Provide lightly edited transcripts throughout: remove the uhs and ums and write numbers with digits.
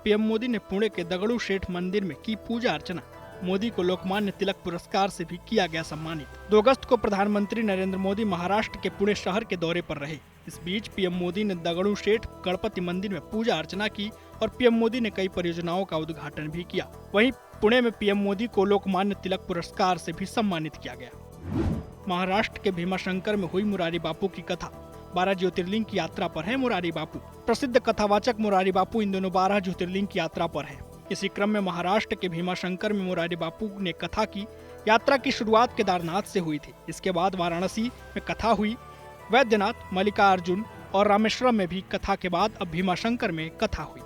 PM Modi ने पुणे के दगड़ू शेठ मंदिर में की पूजा अर्चना। मोदी को लोकमान्य तिलक पुरस्कार से भी किया गया सम्मानित। 2 अगस्त को प्रधानमंत्री नरेंद्र मोदी महाराष्ट्र के पुणे शहर के दौरे पर रहे। इस बीच पीएम मोदी ने दगड़ू शेठ गणपति मंदिर में पूजा अर्चना की और पीएम मोदी ने कई परियोजनाओं का उद्घाटन भी किया। वहीं पुणे में पीएम मोदी को लोकमान्य तिलक पुरस्कार से भी सम्मानित किया गया। महाराष्ट्र के भीमाशंकर में हुई मुरारी बापू की कथा। 12 ज्योतिर्लिंग की यात्रा पर है मुरारी बापू। प्रसिद्ध कथावाचक मुरारी बापू इन दिनों 12 ज्योतिर्लिंग की यात्रा पर है। इसी क्रम में महाराष्ट्र के भीमाशंकर में मुरारी बापू ने कथा की। यात्रा की शुरुआत केदारनाथ से हुई थी। इसके बाद वाराणसी में कथा हुई। वैद्यनाथ, मल्लिकार्जुन और रामेश्वरम में भी कथा के बाद अब भीमाशंकर में कथा हुई।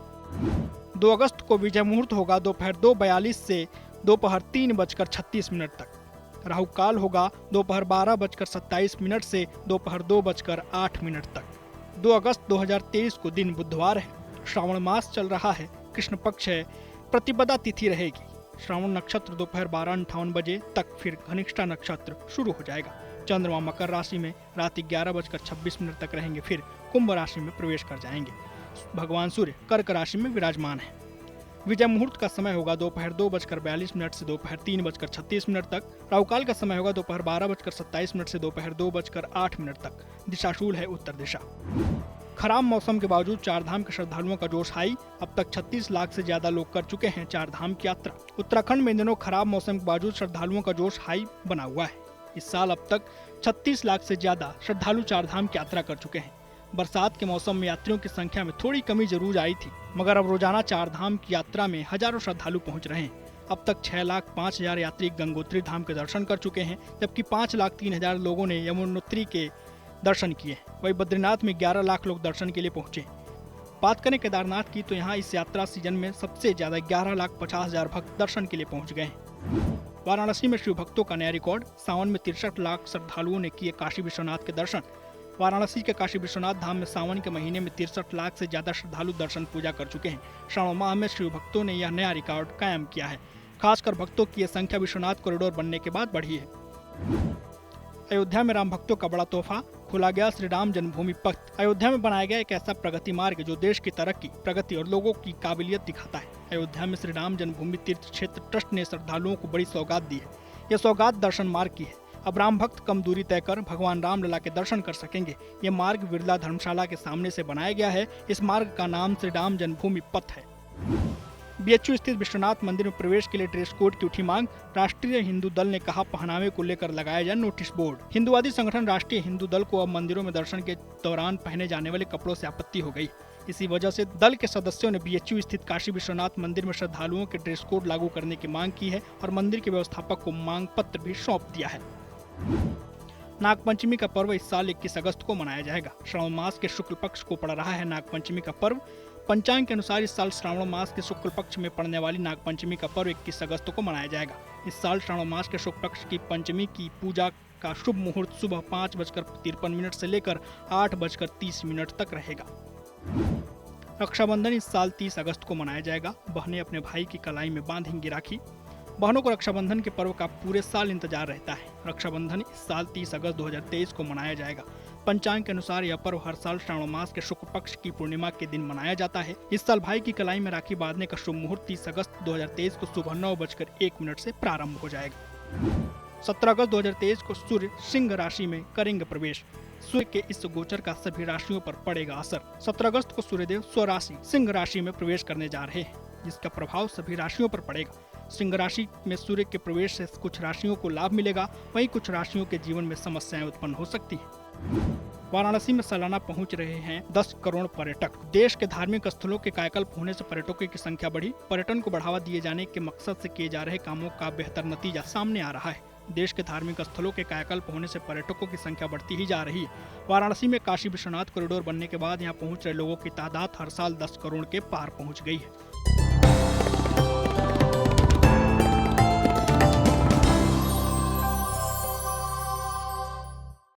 2 अगस्त को विजय मुहूर्त होगा दोपहर 2:42 से दोपहर 3:36 तक। राहु काल होगा दोपहर 12:27 से दोपहर 2:08 तक। 2 अगस्त 2023 को दिन बुधवार है। श्रावण मास चल रहा है। कृष्ण पक्ष है। प्रतिपदा तिथि रहेगी। श्रावण नक्षत्र दोपहर 12:58 बजे तक, फिर घनिष्ठा नक्षत्र शुरू हो जाएगा। चंद्रमा मकर राशि में रात 11:26 तक रहेंगे, फिर कुंभ राशि में प्रवेश कर जाएंगे। भगवान सूर्य कर्क राशि में विराजमान है। विजय मुहूर्त का समय होगा दोपहर 2:42 से दोपहर 3:36 तक। राहु काल का समय होगा दोपहर 12:27 से दोपहर 2:08 तक। दिशाशूल है उत्तर दिशा। खराब मौसम के बावजूद चारधाम के श्रद्धालुओं का जोश हाई। अब तक 36 लाख से ज्यादा लोग कर चुके हैं चारधाम की यात्रा। उत्तराखंड में इन दिनों खराब मौसम के बावजूद श्रद्धालुओं का जोश हाई बना हुआ है। इस साल अब तक 36 लाख से ज्यादा श्रद्धालु चारधाम की यात्रा कर चुके हैं। बरसात के मौसम में यात्रियों की संख्या में थोड़ी कमी जरूर आई थी, मगर अब रोजाना चारधाम की यात्रा में हजारों श्रद्धालु पहुंच रहे हैं। अब तक 6,05,000 यात्री गंगोत्री धाम के दर्शन कर चुके हैं, जबकि 5,03,000 लोगों ने यमुनोत्री के दर्शन किए। वहीं बद्रीनाथ में 11 लाख लोग दर्शन के लिए पहुंचे। बात करें केदारनाथ की तो यहाँ इस यात्रा सीजन में सबसे ज्यादा 11,50,000 भक्त दर्शन के लिए पहुंच गए हैं। वाराणसी में शिव भक्तों का नया रिकॉर्ड। सावन में 63 लाख श्रद्धालुओं ने किए काशी विश्वनाथ के दर्शन। वाराणसी के काशी विश्वनाथ धाम में सावन के महीने में 63 लाख से ज्यादा श्रद्धालु दर्शन पूजा कर चुके हैं। श्रावण माह में शिव भक्तों ने यह नया रिकॉर्ड कायम किया है। खासकर भक्तों की यह संख्या विश्वनाथ कॉरिडोर बनने के बाद बढ़ी है। अयोध्या में राम भक्तों का बड़ा तोहफा। खोला गया श्री राम जन्मभूमि पथ। अयोध्या में बनाया गया एक ऐसा प्रगति मार्ग जो देश की तरक्की, प्रगति और लोगों की काबिलियत दिखाता है। अयोध्या में श्री राम जन्मभूमि तीर्थ क्षेत्र ट्रस्ट ने श्रद्धालुओं को बड़ी सौगात दी है। यह सौगात दर्शन मार्ग की है। अब राम भक्त कम दूरी तय कर भगवान रामलला के दर्शन कर सकेंगे। ये मार्ग बिरला धर्मशाला के सामने से बनाया गया है। इस मार्ग का नाम श्री राम जन्मभूमि पथ है। बीएचयू स्थित विश्वनाथ मंदिर में प्रवेश के लिए ड्रेस कोड की उठी मांग। राष्ट्रीय हिंदू दल ने कहा पहनावे को लेकर लगाया जाए नोटिस बोर्ड। हिंदुवादी संगठन राष्ट्रीय हिंदू दल को अब मंदिरों में दर्शन के दौरान पहने जाने वाले कपड़ों से आपत्ति हो गई। इसी वजह से दल के सदस्यों ने बीएचयू स्थित काशी विश्वनाथ मंदिर में श्रद्धालुओं के ड्रेस कोड लागू करने की मांग की है और मंदिर के व्यवस्थापक को मांग पत्र भी सौंप दिया है। नागपंचमी का पर्व इस साल 21 अगस्त को मनाया जाएगा। श्रावण मास के शुक्ल पक्ष को पड़ रहा है नागपंचमी का पर्व। पंचांग के अनुसार इस साल श्रावण मास के शुक्ल पक्ष में पड़ने वाली नागपंचमी का पर्व 21 अगस्त को मनाया जाएगा। इस साल श्रावण मास के शुक्ल पक्ष की पंचमी की पूजा का शुभ मुहूर्त सुबह 5:53 से लेकर 8:30 तक रहेगा। रक्षाबंधन इस साल 30 अगस्त को मनाया जाएगा। बहनें अपने भाई की कलाई में बांधेंगी राखी। बहनों को रक्षाबंधन के पर्व का पूरे साल इंतजार रहता है। रक्षाबंधन इस साल 30 अगस्त 2023 को मनाया जाएगा। पंचांग के अनुसार यह पर्व हर साल श्रावण मास के शुक्ल पक्ष की पूर्णिमा के दिन मनाया जाता है। इस साल भाई की कलाई में राखी बांधने का शुभ मुहूर्त 30 अगस्त 2023 को सुबह 9:01 से प्रारंभ हो जाएगा। 17 अगस्त 2023 को सूर्य सिंह राशि में करेंगे प्रवेश। सूर्य के इस गोचर का सभी राशियों पर पड़ेगा असर। 17 अगस्त को सूर्यदेव स्वराशि सिंह राशि में प्रवेश करने जा रहे हैं, जिसका प्रभाव सभी राशियों पर पड़ेगा। सिंह राशि में सूर्य के प्रवेश से कुछ राशियों को लाभ मिलेगा, वहीं कुछ राशियों के जीवन में समस्याएं उत्पन्न हो सकती हैं। वाराणसी में सालाना पहुंच रहे हैं 10 करोड़ पर्यटक। देश के धार्मिक स्थलों के कायाकल्प होने से पर्यटकों की संख्या बढ़ी। पर्यटन को बढ़ावा दिए जाने के मकसद से किए जा रहे कामों का बेहतर नतीजा सामने आ रहा है। देश के धार्मिक स्थलों के कायाकल्प होने से पर्यटकों की संख्या बढ़ती ही जा रही है। वाराणसी में काशी विश्वनाथ कॉरिडोर बनने के बाद यहाँ पहुंच रहे लोगों की तादाद हर साल 10 करोड़ के पार पहुंच गई है।